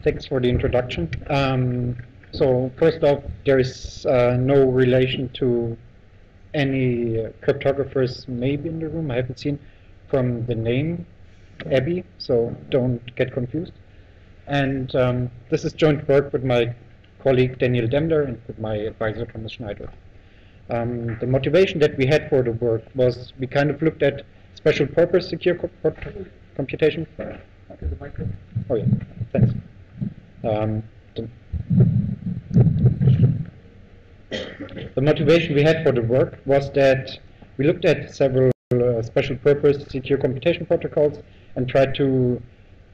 Thanks for the introduction. So first off, there is no relation to any cryptographers maybe in the room. I haven't seen from the name ABY, so don't get confused. And this is joint work with my colleague Daniel Demler and with my advisor Thomas Schneider. The motivation that we had for the work was we kind of looked at special purpose secure computation. Oh yeah, thanks. The motivation we had for the work was that we looked at several special purpose secure computation protocols and tried to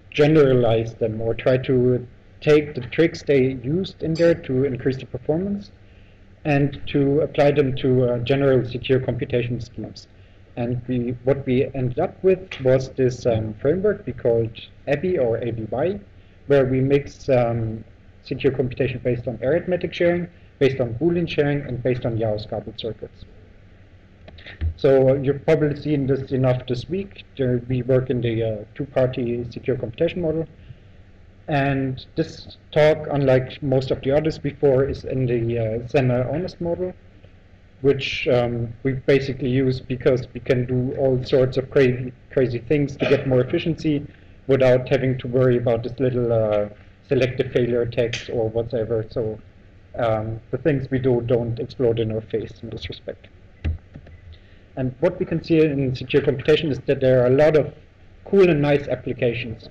generalize them, or try to take the tricks they used in there to increase the performance and to apply them to general secure computation schemes. And what we ended up with was this framework we called ABY or ABY, where we mix secure computation based on arithmetic sharing, based on Boolean sharing, and based on Gauss-coupled circuits. So you've probably seen this enough this week. We work in the two-party secure computation model. And this talk, unlike most of the others before, is in the semi-honest model, which we basically use because we can do all sorts of crazy things to get more efficiency without having to worry about this little selective failure attacks or whatever. So the things we do don't explode in our face in this respect. And what we can see in secure computation is that there are a lot of cool and nice applications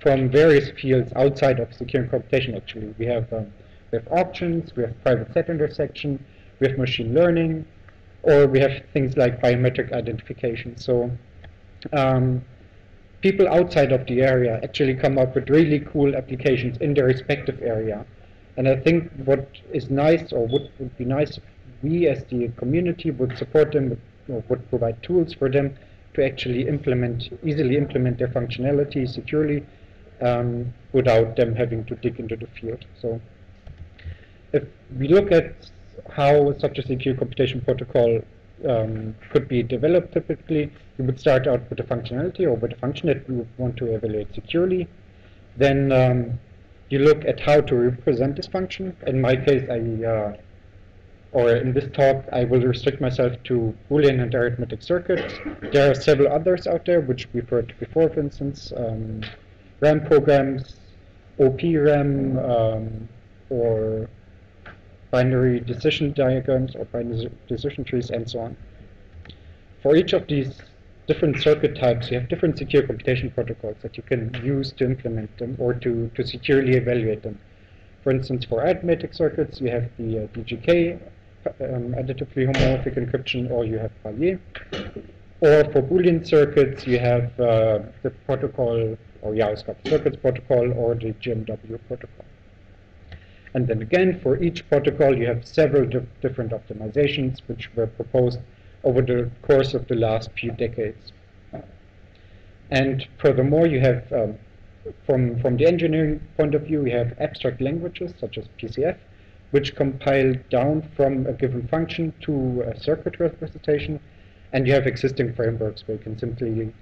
from various fields outside of secure computation. Actually, we have auctions, we have private set intersection, we have machine learning, or we have things like biometric identification. So people outside of the area actually come up with really cool applications in their respective area. And I think what is nice, or would be nice, if we as the community would support them, or would provide tools for them to actually easily implement their functionality securely without them having to dig into the field. So if we look at how such a secure computation protocol could be developed, typically we would start out with a functionality or with a function that we would want to evaluate securely. Then you look at how to represent this function. In my case, or in this talk, I will restrict myself to Boolean and arithmetic circuits. There are several others out there which we've heard before, for instance, RAM programs, OP-RAM, or binary decision diagrams or binary decision trees, and so on. For each of these different circuit types, you have different secure computation protocols that you can use to implement them or to securely evaluate them. For instance, for arithmetic circuits, you have the DGK, additively homomorphic encryption, or you have Palier. Or for Boolean circuits, you have the protocol, or Gauss-coupled circuits protocol, or the GMW protocol. And then again, for each protocol, you have several different optimizations which were proposed over the course of the last few decades. And furthermore, you have, from the engineering point of view, we have abstract languages such as PCF, which compile down from a given function to a circuit representation. And you have existing frameworks where you can simply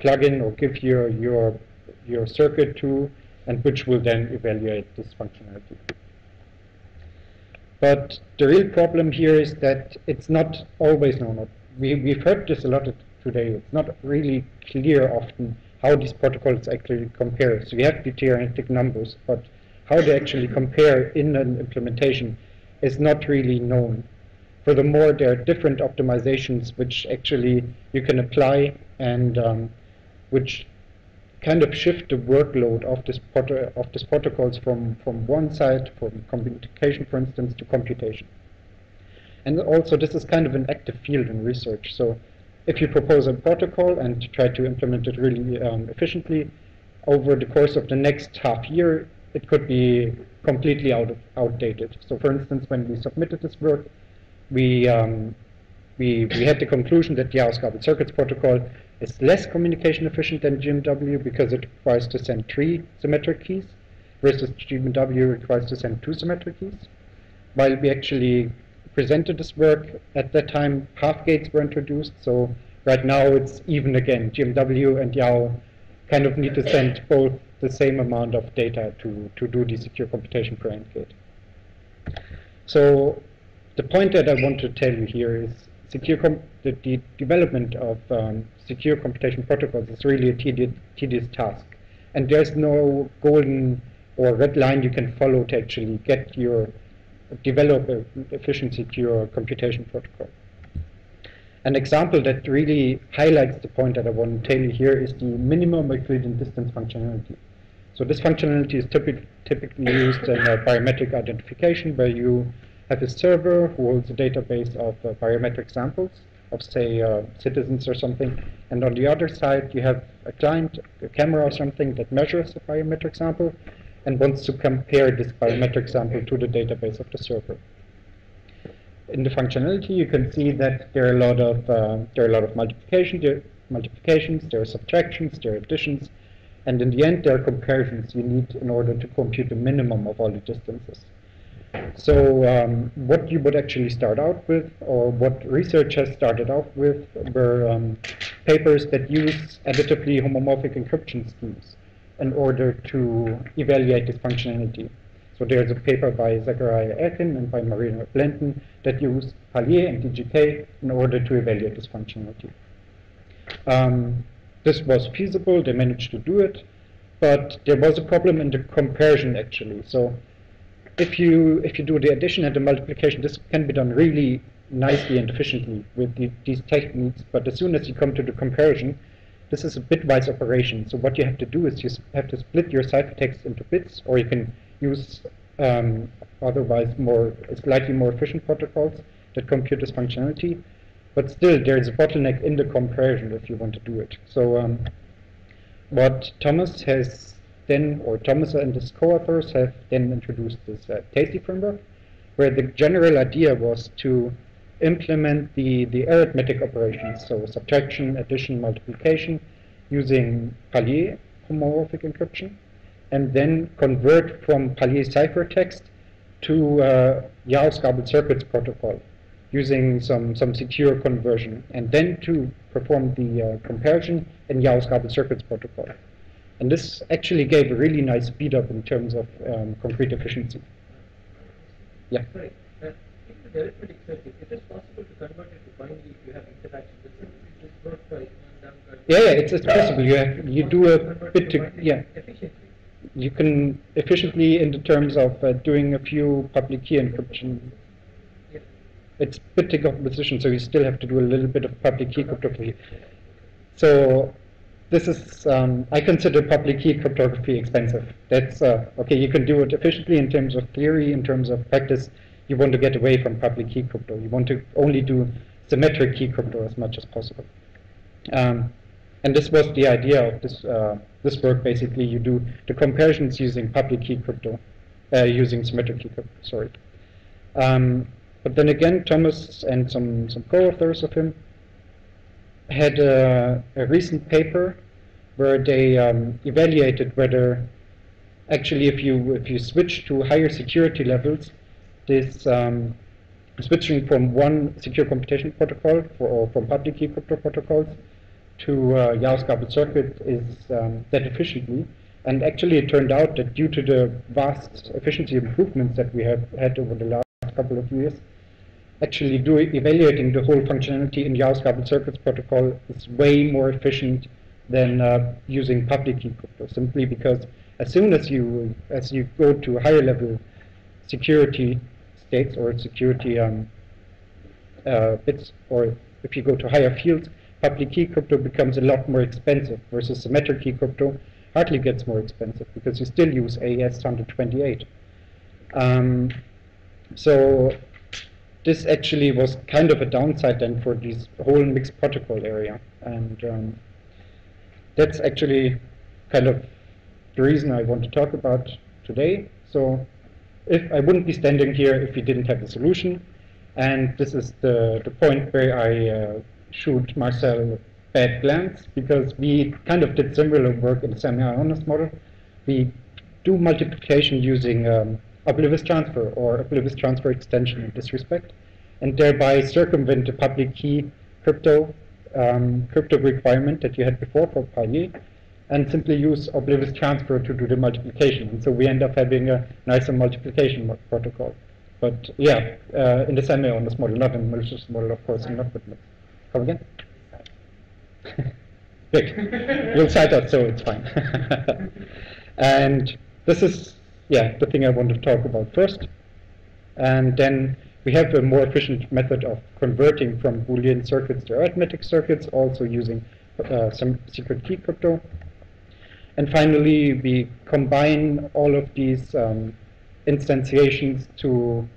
plug in or give your circuit to, and which will then evaluate this functionality. But the real problem here is that it's not always known. We've heard this a lot today. It's not really clear often how these protocols actually compare. So we have the theoretic numbers, but how they actually compare in an implementation is not really known. Furthermore, there are different optimizations which actually you can apply and which kind of shift the workload of this protocols from one side, from communication, for instance, to computation. And also, this is kind of an active field in research. So if you propose a protocol and try to implement it really efficiently, over the course of the next half year, it could be completely outdated. So for instance, when we submitted this work, we had the conclusion that the Gauss-coupled circuits protocol is less communication efficient than GMW because it requires to send 3 symmetric keys, versus GMW requires to send 2 symmetric keys. While we actually presented this work, at that time half gates were introduced, so right now it's even again. GMW and YAO kind of need to send both the same amount of data to do the secure computation per AND gate. So the point that I want to tell you here is the development of secure computation protocols is really a tedious task. And there's no golden or red line you can follow to actually develop an efficient secure computation protocol. An example that really highlights the point that I want to tell you here is the minimum Euclidean distance functionality. So this functionality is typically used in biometric identification, where you have a server who holds a database of biometric samples of, say, citizens or something, and on the other side you have a client, a camera or something that measures a biometric sample and wants to compare this biometric sample to the database of the server. In the functionality, you can see that there are a lot of multiplications, there are subtractions, there are additions, and in the end there are comparisons you need in order to compute the minimum of all the distances. So what you would actually start out with, or what research has started out with, were papers that use additively homomorphic encryption schemes in order to evaluate this functionality. So there's a paper by Zachariah Elkin and by Marina Blenton that use Palier and DGK in order to evaluate this functionality. This was feasible, they managed to do it, but there was a problem in the comparison actually. So if you do the addition and the multiplication, this can be done really nicely and efficiently with these techniques, but as soon as you come to the comparison, this is a bitwise operation. So what you have to do is you have to split your ciphertext into bits, or you can use otherwise slightly more efficient protocols that compute this functionality. But still, there is a bottleneck in the comparison if you want to do it. So what Thomas has then, or Thomas and his co-authors have then introduced this TASTY framework, where the general idea was to implement the arithmetic operations, so subtraction, addition, multiplication, using Palier homomorphic encryption, and then convert from Palier ciphertext to Yau's garbled circuits protocol, using some secure conversion, and then to perform the comparison in Yau's garbled circuits protocol. And this actually gave a really nice speed up in terms of concrete efficiency. Yeah. Sorry, in the arithmetic circuit, it is possible to convert it to binary if you have interaction. This works by Yeah, it's possible. You do a bit to efficiently. You can efficiently in the terms of doing a few public key encryption. Yeah. It's bit decomposition, so you still have to do a little bit of public key cryptography. So this is, I consider public key cryptography expensive. That's okay. You can do it efficiently in terms of theory, in terms of practice. You want to get away from public key crypto. You want to only do symmetric key crypto as much as possible. And this was the idea of this work. Basically, you do the comparisons using public key crypto, using symmetric key crypto. Sorry. But then again, Thomas and some co-authors of him had a recent paper where they evaluated whether actually if you switch to higher security levels, this switching from one secure computation protocol or from public key crypto protocols to Yau's garbled circuit is that efficiently. And actually it turned out that due to the vast efficiency improvements that we have had over the last couple of years, actually evaluating the whole functionality in Yau's garbled circuits protocol is way more efficient than using public key crypto, simply because as soon as you go to higher level security states or security bits, or if you go to higher fields, public key crypto becomes a lot more expensive, versus symmetric key crypto hardly gets more expensive because you still use AES 128. So this actually was kind of a downside then for this whole mixed protocol area, and that's actually kind of the reason I want to talk about today. So if I wouldn't be standing here if we didn't have a solution, and this is the point where I shoot Marcel a bad glance, because we kind of did similar work in the semi-honest model. We do multiplication using oblivious transfer or oblivious transfer extension in this respect, and thereby circumvent the public key crypto requirement that you had before for Palier, and simply use oblivious transfer to do the multiplication. And so we end up having a nicer multiplication protocol. But yeah, in the semi-honest model, not in the malicious model, of course, and not with Come again? Good. You'll cite us, so it's fine. And this is, yeah, the thing I want to talk about first. And then we have a more efficient method of converting from Boolean circuits to arithmetic circuits, also using some secret key crypto. And finally, we combine all of these instantiations to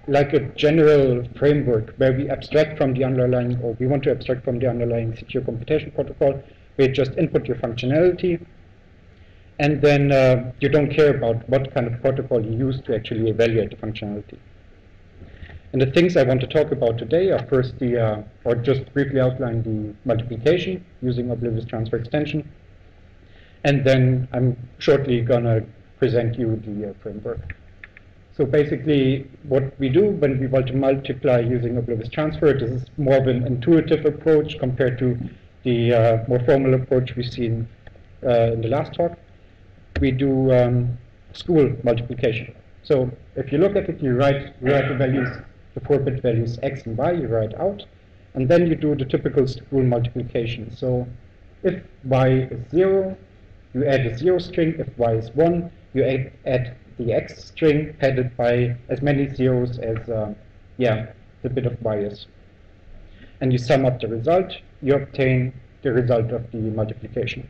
like a general framework where we abstract from the underlying, or we want to abstract from the underlying secure computation protocol, where you just input your functionality, and then you don't care about what kind of protocol you use to actually evaluate the functionality. And the things I want to talk about today are first or just briefly outline the multiplication using oblivious transfer extension, and then I'm shortly gonna present you the framework. So basically, what we do when we want to multiply using oblivious transfer, this is more of an intuitive approach compared to the more formal approach we've seen in the last talk. We do school multiplication. So if you look at it, you write the values, the 4-bit values x and y, you write out, and then you do the typical school multiplication. So if y is 0, you add a 0 string. If y is 1, you add the x string padded by as many zeros as the bit of y is. And you sum up the result, you obtain the result of the multiplication.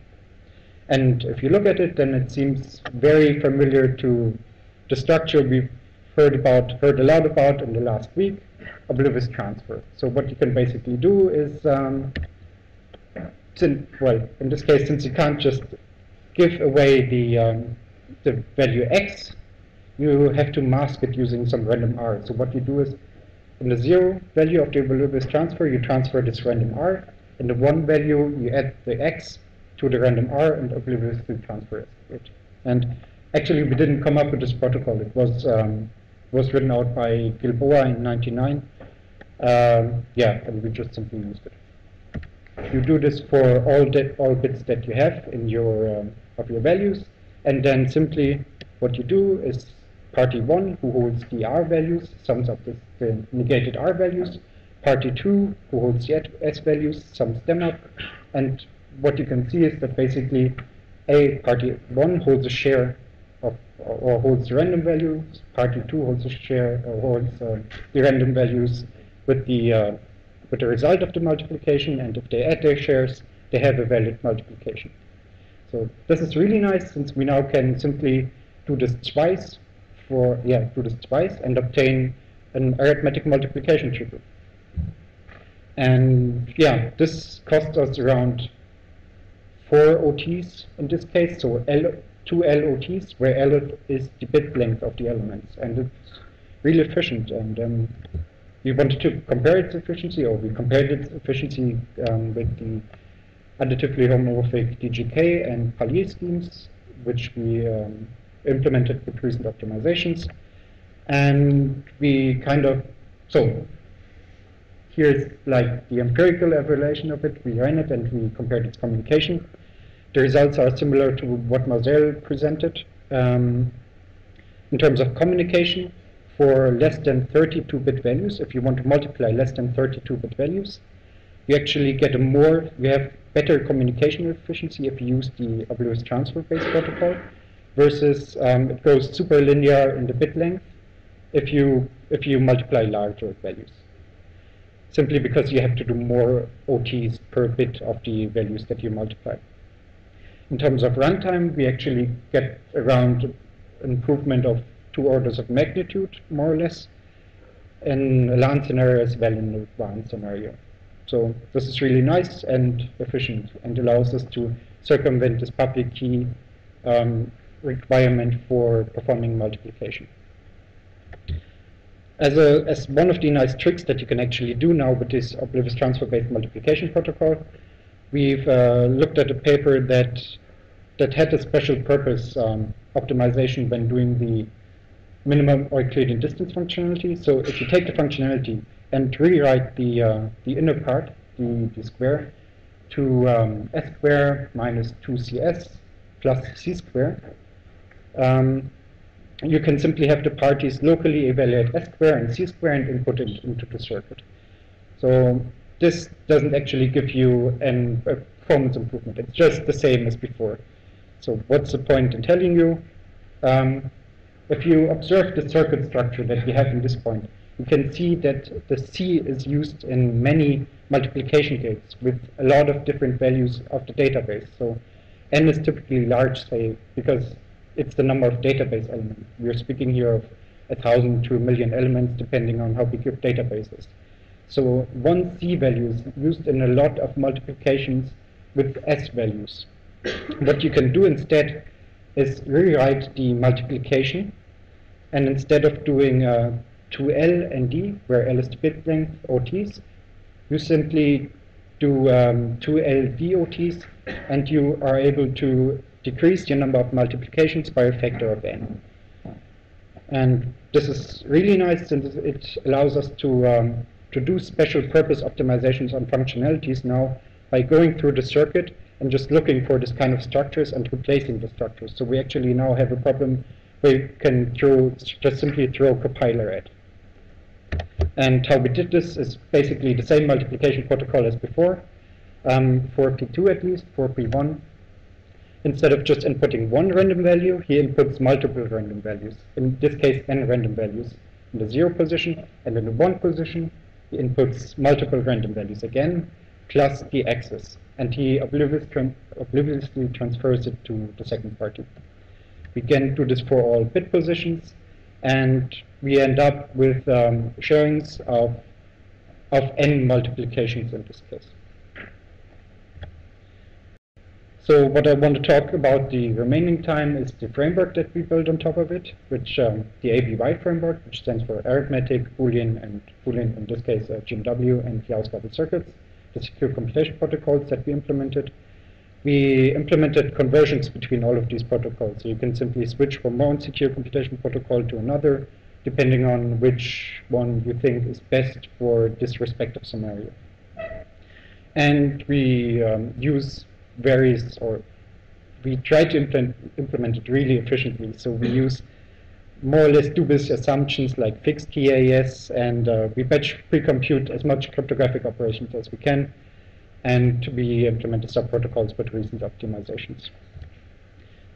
And if you look at it, then it seems very familiar to the structure we've heard a lot about in the last week, oblivious transfer. So what you can basically do is, in this case, since you can't just give away the value x, you have to mask it using some random r. So what you do is, in the 0 value of the oblivious transfer, you transfer this random r. In the 1 value, you add the x to the random r and obliviously transfer it. And actually, we didn't come up with this protocol. It was written out by Gilboa in '99. And we just simply used it. You do this for all bits that you have in your of your values, and then simply what you do is party 1, who holds the r values, sums up the negated r values. Party 2, who holds the s values, sums them up. And what you can see is that basically party 1 holds a share of, or holds the random values. Party 2 holds a share, or holds the random values with the result of the multiplication. And if they add their shares, they have a valid multiplication. So this is really nice, since we now can simply do this twice and obtain an arithmetic multiplication triple. And yeah, this costs us around 4 OTs in this case, so 2 LOTs, where L is the bit length of the elements, and it's really efficient. And we wanted to compare its efficiency, or we compared its efficiency with the additively homomorphic DGK and Palier schemes, which we implemented with recent optimizations. And we so here's like the empirical evaluation of it. We ran it and we compared its communication. The results are similar to what Marcel presented. In terms of communication, for less than 32-bit values, if you want to multiply less than 32-bit values, you actually get you have better communication efficiency if you use the oblivious transfer-based protocol, versus it goes super linear in the bit length if you multiply larger values, simply because you have to do more OTs per bit of the values that you multiply. In terms of runtime, we actually get around an improvement of 2 orders of magnitude, more or less, in a LAN scenario as well in the WAN scenario. So this is really nice and efficient, and allows us to circumvent this public key requirement for performing multiplication. As one of the nice tricks that you can actually do now with this oblivious transfer-based multiplication protocol, we've looked at a paper that had a special purpose optimization when doing the minimum Euclidean distance functionality. So if you take the functionality and rewrite the inner part, the square, to s square minus 2cs plus c square, you can simply have the parties locally evaluate s square and c square and input it into the circuit. So this doesn't actually give you a performance improvement. It's just the same as before. So what's the point in telling you? If you observe the circuit structure that we have in this point, you can see that the C is used in many multiplication gates with a lot of different values of the database. So N is typically large, say, because it's the number of database elements. We're speaking here of 1,000 to 1,000,000 elements, depending on how big your database is. So one C value is used in a lot of multiplications with S values. What you can do instead is rewrite the multiplication, and instead of doing 2L and D, where L is the bit length OTs, you simply do 2L D OTs, and you are able to decrease your number of multiplications by a factor of n. And this is really nice, since it allows us to do special purpose optimizations on functionalities now by going through the circuit and just looking for this kind of structures and replacing the structures. So we actually now have a problem where you can just simply throw compiler at. And how we did this is basically the same multiplication protocol as before. For P2 at least, for P1, instead of just inputting one random value, he inputs multiple random values. In this case, n random values in the 0 position, and in the 1 position, he inputs multiple random values again, plus the axis. And he obliviously transfers it to the second party. We can do this for all bit positions, and we end up with sharings of n multiplications in this case. So what I want to talk about the remaining time is the framework that we built on top of it, which the ABY framework, which stands for arithmetic, Boolean, and Boolean in this case GMW, and Gauss-coupled circuits, the secure computation protocols that we implemented. We implemented conversions between all of these protocols. So you can simply switch from one secure computation protocol to another, depending on which one you think is best for this respective scenario. And we we try to implement it really efficiently. So we use more or less dubious assumptions like fixed KAS, and we batch pre-compute as much cryptographic operations as we can, and we implemented sub-protocols with recent optimizations.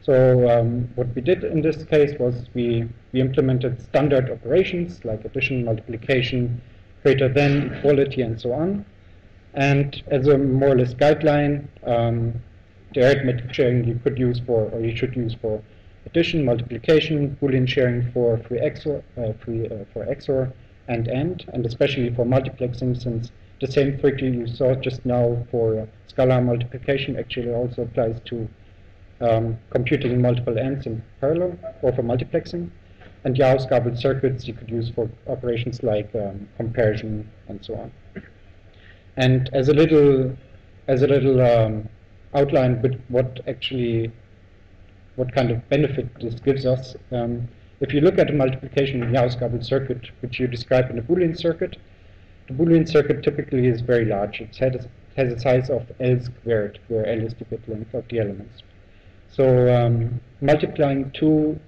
So what we did in this case was we implemented standard operations like addition, multiplication, greater than, equality, and so on. And as a more or less guideline, the arithmetic sharing you could use for, or you should use for addition, multiplication, Boolean sharing for XOR and AND, and especially for multiplexing, since the same trick you saw just now for scalar multiplication actually also applies to computing multiple ANDs in parallel, or for multiplexing. And Gauss-coupled circuits you could use for operations like comparison and so on. And as a little outline with what kind of benefit this gives us, if you look at a multiplication Gauss-coupled circuit, which you describe in a Boolean circuit, the Boolean circuit typically is very large. It has a size of L squared, where L is the bit length of the elements. So multiplying two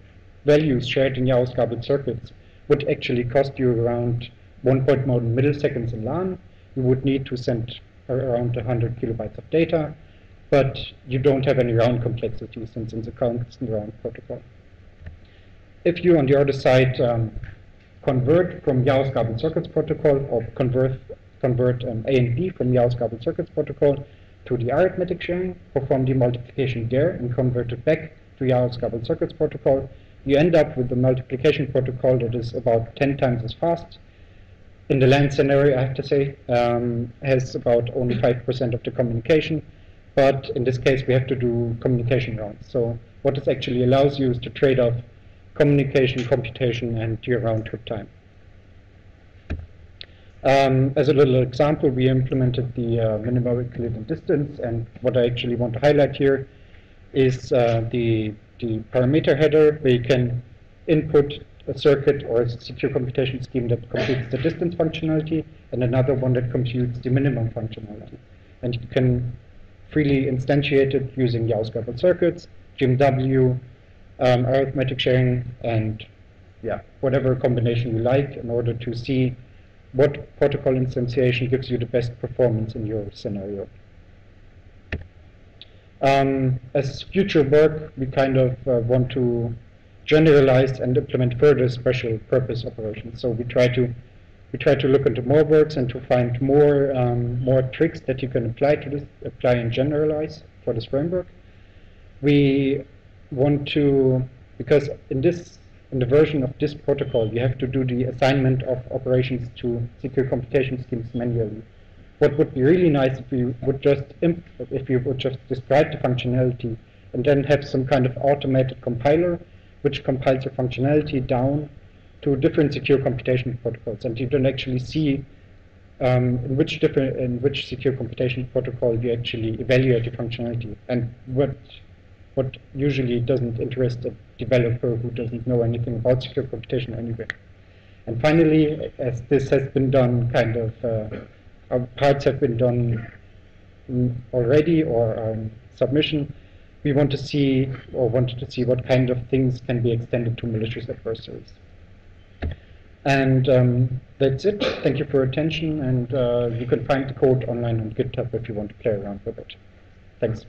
values shared in Gauss-coupled circuits would actually cost you around 1.1 milliseconds in LAN. You would need to send around 100 kilobytes of data, but you don't have any round complexity, since it's a constant round protocol. If you, on the other side, convert from Gauss-coupled circuits protocol, or convert A and B from Gauss-coupled circuits protocol to the arithmetic sharing, perform the multiplication there, and convert it back to Gauss-coupled circuits protocol, you end up with a multiplication protocol that is about 10 times as fast. In the LAN scenario, I have to say, has about only 5% of the communication, but in this case we have to do communication rounds. So what this actually allows you is to trade off communication, computation, and your round trip time. As a little example, we implemented the minimal Euclidean distance, and what I actually want to highlight here is the parameter header, where you can input a circuit or a secure computation scheme that computes the distance functionality, and another one that computes the minimum functionality. And you can freely instantiated using Gauss-coupled circuits, GMW, arithmetic sharing, and yeah, whatever combination you like in order to see what protocol instantiation gives you the best performance in your scenario. As future work, we kind of want to generalize and implement further special purpose operations. So we try to look into more works and to find more tricks that you can apply and generalize for this framework. We want to, because in the version of this protocol, you have to do the assignment of operations to secure computation schemes manually. What would be really nice if you would just describe the functionality and then have some kind of automated compiler which compiles your functionality down to different secure computation protocols, and you don't actually see in which secure computation protocol you actually evaluate the functionality, and what usually doesn't interest a developer who doesn't know anything about secure computation anyway. And finally, as this has been done parts have been done already or submission, we wanted to see what kind of things can be extended to malicious adversaries. And that's it. Thank you for your attention, and you can find the code online on GitHub if you want to play around with it. Thanks.